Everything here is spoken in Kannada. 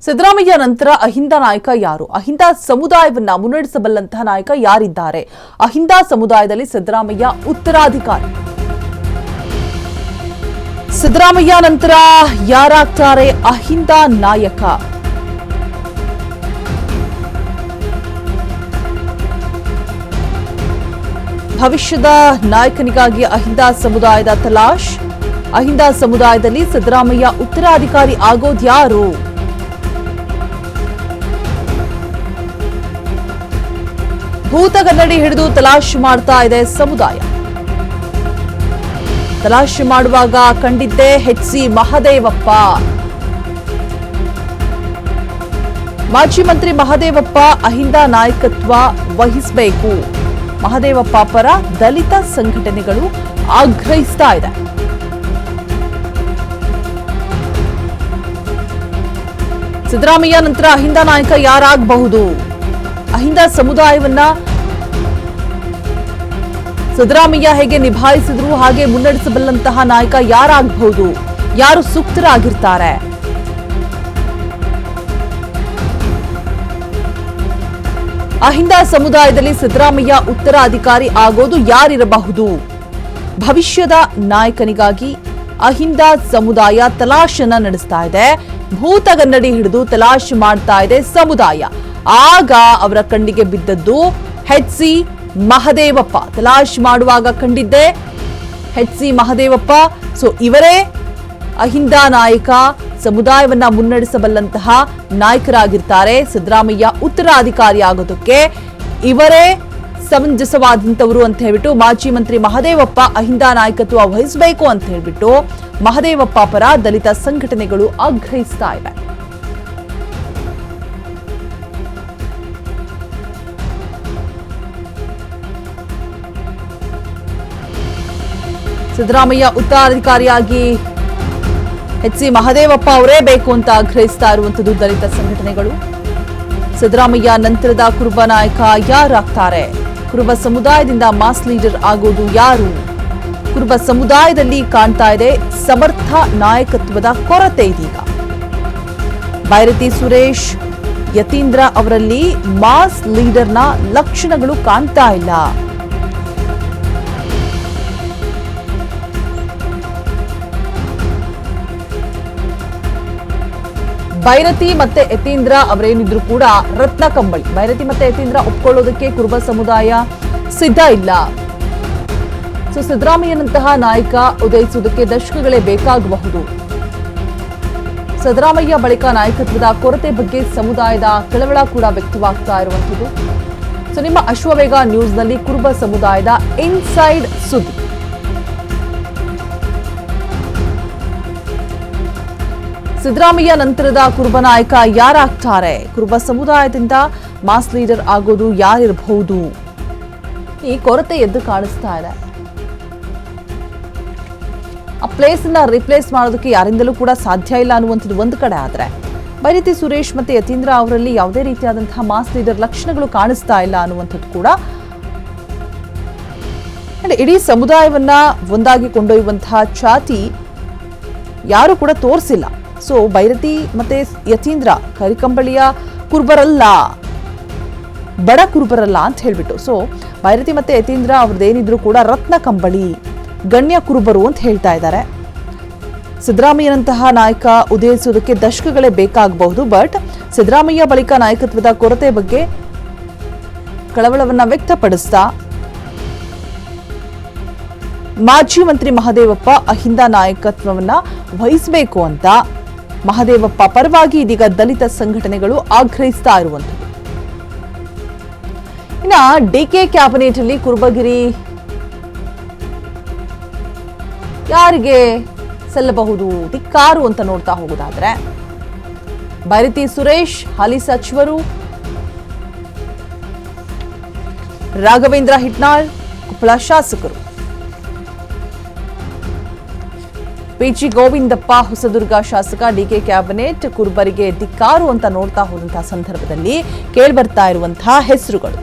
ಸಿದ್ದರಾಮಯ್ಯ ನಂತರ ಅಹಿಂದ ನಾಯಕ ಯಾರು? ಅಹಿಂದ ಸಮುದಾಯವನ್ನ ಮುನ್ನಡೆಸಬಲ್ಲಂತಹ ನಾಯಕ ಯಾರಿದ್ದಾರೆ? ಅಹಿಂದ ಸಮುದಾಯದಲ್ಲಿ ಸಿದ್ದರಾಮಯ್ಯ ಉತ್ತರಾಧಿಕಾರಿ. ಸಿದ್ದರಾಮಯ್ಯ ನಂತರ ಯಾರಾಗ್ತಾರೆ ಅಹಿಂದ ನಾಯಕ? ಭವಿಷ್ಯದ ನಾಯಕನಿಗಾಗಿ ಅಹಿಂದ ಸಮುದಾಯದ ತಲಾಶ್. ಅಹಿಂದ ಸಮುದಾಯದಲ್ಲಿ ಸಿದ್ದರಾಮಯ್ಯ ಉತ್ತರಾಧಿಕಾರಿ ಆಗೋದ್ಯಾರು? ಭೂತಗನ್ನಡಿ ಹಿಡಿದು ತಲಾಶ್ ಮಾಡ್ತಾ ಇದೆ ಸಮುದಾಯ. ತಲಾಶ್ ಮಾಡುವಾಗ ಕಂಡಿದ್ದೆ ಎಚ್.ಸಿ. ಮಹದೇವಪ್ಪ. ಮಾಜಿ ಮಂತ್ರಿ ಮಹದೇವಪ್ಪ ಅಹಿಂದ ನಾಯಕತ್ವ ವಹಿಸಬೇಕು. ಮಹದೇವಪ್ಪ ಪರ ದಲಿತ ಸಂಘಟನೆಗಳು ಆಗ್ರಹಿಸ್ತಾ ಇದೆ. ಸಿದ್ದರಾಮಯ್ಯ ನಂತರ ಅಹಿಂದ ನಾಯಕ ಯಾರಾಗಬಹುದು? ಅಹಿಂದ ಸಮುದಾಯವನ್ನ ಸಿದ್ದರಾಮಯ್ಯ ಹೇಗೆ ನಿಭಾಯಿಸಿದ್ರು ಹಾಗೆ ಮುನ್ನಡೆಸಬಲ್ಲಂತಹ ನಾಯಕ ಯಾರಾಗಬಹುದು? ಯಾರು ಸೂಕ್ತರಾಗಿರ್ತಾರೆ? ಅಹಿಂದ ಸಮುದಾಯದಲ್ಲಿ ಸಿದ್ದರಾಮಯ್ಯ ಉತ್ತರಾಧಿಕಾರಿ ಆಗೋದು ಯಾರಿರಬಹುದು? ಭವಿಷ್ಯದ ನಾಯಕನಿಗಾಗಿ ಅಹಿಂದ ಸಮುದಾಯ ತಲಾಶನ್ನ ನಡೆಸ್ತಾ ಇದೆ. ಭೂತಗನ್ನಡಿ ಹಿಡಿದು ತಲಾಶ್ ಮಾಡ್ತಾ ಇದೆ ಸಮುದಾಯ. ಆಗ ಅವರ ಕಣ್ಣಿಗೆ ಬಿದ್ದದ್ದು ಎಚ್.ಸಿ. ಮಹದೇವಪ್ಪ. ತಲಾಶ್ ಮಾಡುವಾಗ ಕಂಡಿದ್ದೆ ಎಚ್.ಸಿ. ಮಹದೇವಪ್ಪ. ಸೊ ಇವರೇ ಅಹಿಂದ ನಾಯಕ, ಸಮುದಾಯವನ್ನ ಮುನ್ನಡೆಸಬಲ್ಲಂತಹ ನಾಯಕರಾಗಿರ್ತಾರೆ. ಸಿದ್ದರಾಮಯ್ಯ ಉತ್ತರಾಧಿಕಾರಿ ಆಗೋದಕ್ಕೆ ಇವರೇ ಸಮಂಜಸವಾದಂತವರು ಅಂತ ಹೇಳ್ಬಿಟ್ಟು ಮಾಜಿ ಮಂತ್ರಿ ಮಹದೇವಪ್ಪ ಅಹಿಂದ ನಾಯಕತ್ವ ವಹಿಸಬೇಕು ಅಂತ ಹೇಳ್ಬಿಟ್ಟು ಮಹದೇವಪ್ಪ ಪರ ದಲಿತ ಸಂಘಟನೆಗಳು ಆಗ್ರಹಿಸ್ತಾ ಇವೆ. ಸಿದ್ದರಾಮಯ್ಯ ಉತ್ತರಾಧಿಕಾರಿಯಾಗಿ ಎಚ್.ಸಿ. ಮಹದೇವಪ್ಪ ಅವರೇ ಬೇಕು ಅಂತ ಆಗ್ರಹಿಸ್ತಾ ಇರುವಂತದ್ದು ದಲಿತ ಸಂಘಟನೆಗಳು. ಸಿದ್ದರಾಮಯ್ಯ ನಂತರದ ಕುರುಬ ನಾಯಕ ಯಾರಾಗ್ತಾರೆ? ಕುರುಬ ಸಮುದಾಯದಿಂದ ಮಾಸ್ ಲೀಡರ್ ಆಗೋದು ಯಾರು? ಕುರುಬ ಸಮುದಾಯದಲ್ಲಿ ಕಾಣ್ತಾ ಇದೆ ಸಮರ್ಥ ನಾಯಕತ್ವದ ಕೊರತೆ. ಇದೀಗ ಬೈರತಿ ಸುರೇಶ್, ಯತೀಂದ್ರ ಅವರಲ್ಲಿ ಮಾಸ್ ಲೀಡರ್ನ ಲಕ್ಷಣಗಳು ಕಾಣ್ತಾ ಇಲ್ಲ. ಬೈರತಿ ಮತ್ತೆ ಯತೀಂದ್ರ ಅವರೇನಿದ್ರು ಕೂಡ ರತ್ನ ಕಂಬಳಿ. ಬೈರತಿ ಮತ್ತೆ ಯತೀಂದ್ರ ಒಪ್ಕೊಳ್ಳೋದಕ್ಕೆ ಕುರುಬ ಸಮುದಾಯ ಸಿದ್ಧ ಇಲ್ಲ. ಸೊ ಸಿದ್ದರಾಮಯ್ಯನಂತಹ ನಾಯಕ ಉದಯಿಸುವುದಕ್ಕೆ ದಶಕಗಳೇ ಬೇಕಾಗಬಹುದು. ಸಿದ್ದರಾಮಯ್ಯ ಬಳಿಕ ನಾಯಕತ್ವದ ಕೊರತೆ ಬಗ್ಗೆ ಸಮುದಾಯದ ಕಳವಳ ಕೂಡ ವ್ಯಕ್ತವಾಗ್ತಾ ಇರುವಂಥದ್ದು. ಸೊ ನಿಮ್ಮ ಅಶ್ವವೇಗ ನ್ಯೂಸ್ನಲ್ಲಿ ಕುರುಬ ಸಮುದಾಯದ ಇನ್ಸೈಡ್ ಸುದ್ದಿ. ಸಿದ್ದರಾಮಯ್ಯ ನಂತರದ ಕುರುಬ ನಾಯಕ ಯಾರಾಗ್ತಾರೆ? ಕುರುಬ ಸಮುದಾಯದಿಂದ ಮಾಸ್ ಲೀಡರ್ ಆಗೋದು ಯಾರಿರಬಹುದು? ಈ ಕೊರತೆ ಎದ್ದು ಕಾಣಿಸ್ತಾ ಇದೆ. ಆ ಪ್ಲೇಸ್ ಅನ್ನ ರಿಪ್ಲೇಸ್ ಮಾಡೋದಕ್ಕೆ ಯಾರಿಂದಲೂ ಕೂಡ ಸಾಧ್ಯ ಇಲ್ಲ ಅನ್ನುವಂಥದ್ದು ಒಂದು ಕಡೆ. ಆದ್ರೆ ಬೈರತಿ ಸುರೇಶ್ ಮತ್ತೆ ಯತೀಂದ್ರ ಅವರಲ್ಲಿ ಯಾವುದೇ ರೀತಿಯಾದಂತಹ ಮಾಸ್ ಲೀಡರ್ ಲಕ್ಷಣಗಳು ಕಾಣಿಸ್ತಾ ಇಲ್ಲ ಅನ್ನುವಂಥದ್ದು ಕೂಡ. ಇಡೀ ಸಮುದಾಯವನ್ನ ಒಂದಾಗಿ ಕೊಂಡೊಯ್ಯುವಂತಹ ಚಾಟಿ ಯಾರು ಕೂಡ ತೋರಿಸಿಲ್ಲ. ಸೊ ಬೈರತಿ ಮತ್ತೆ ಯತೀಂದ್ರ ಕರಿಕಂಬಳಿಯ ಕುರುಬರಲ್ಲ, ಬಡ ಕುರುಬರಲ್ಲ ಅಂತ ಹೇಳ್ಬಿಟ್ಟು. ಸೊ ಬೈರತಿ ಮತ್ತೆ ಯತೀಂದ್ರ ಅವ್ರದ್ದೇನಿದ್ರು ಕೂಡ ರತ್ನ ಕಂಬಳಿ, ಗಣ್ಯ ಕುರುಬರು ಅಂತ ಹೇಳ್ತಾ ಇದ್ದಾರೆ. ಸಿದ್ದರಾಮಯ್ಯನಂತಹ ನಾಯಕ ಉದಯಿಸುವುದಕ್ಕೆ ದಶಕಗಳೇ ಬೇಕಾಗಬಹುದು. ಬಟ್ ಸಿದ್ದರಾಮಯ್ಯ ಬಳಿಕ ನಾಯಕತ್ವದ ಕೊರತೆ ಬಗ್ಗೆ ಕಳವಳವನ್ನ ವ್ಯಕ್ತಪಡಿಸ್ತಾ ಮಾಜಿ ಮಂತ್ರಿ ಮಹದೇವಪ್ಪ ಅಹಿಂದ ನಾಯಕತ್ವವನ್ನ ವಹಿಸಬೇಕು ಅಂತ ಮಹದೇವಪ್ಪ ಪರವಾಗಿ ಇದೀಗ ದಲಿತ ಸಂಘಟನೆಗಳು ಆಗ್ರಹಿಸ್ತಾ ಇರುವಂಥದ್ದು. ಇನ್ನ ಡಿಕೆ ಕ್ಯಾಬಿನೆಟ್ ಅಲ್ಲಿ ಕುರುಬಗಿರಿ ಯಾರಿಗೆ ಸಲ್ಲಬಹುದು ಧಿಕ್ಕಾರು ಅಂತ ನೋಡ್ತಾ ಹೋಗೋದಾದ್ರೆ ಬೈರತಿ ಸುರೇಶ್ ಹಾಲಿ ಸಚಿವರು, ರಾಘವೇಂದ್ರ ಹಿಟ್ನಾಳ್ ಕೊಪ್ಪಳ ಶಾಸಕರು, ಪಿ.ಜಿ. ಗೋವಿಂದಪ್ಪ ಹೊಸದುರ್ಗ ಶಾಸಕ. ಡಿಕೆ ಕ್ಯಾಬಿನೆಟ್ ಕುರುಬರಿಗೆ ಧಿಕ್ಕಾರು ಅಂತ ನೋಡ್ತಾ ಹೋದಂತಹ ಸಂದರ್ಭದಲ್ಲಿ ಕೇಳಿಬರ್ತಾ ಇರುವಂತಹ ಹೆಸರುಗಳು.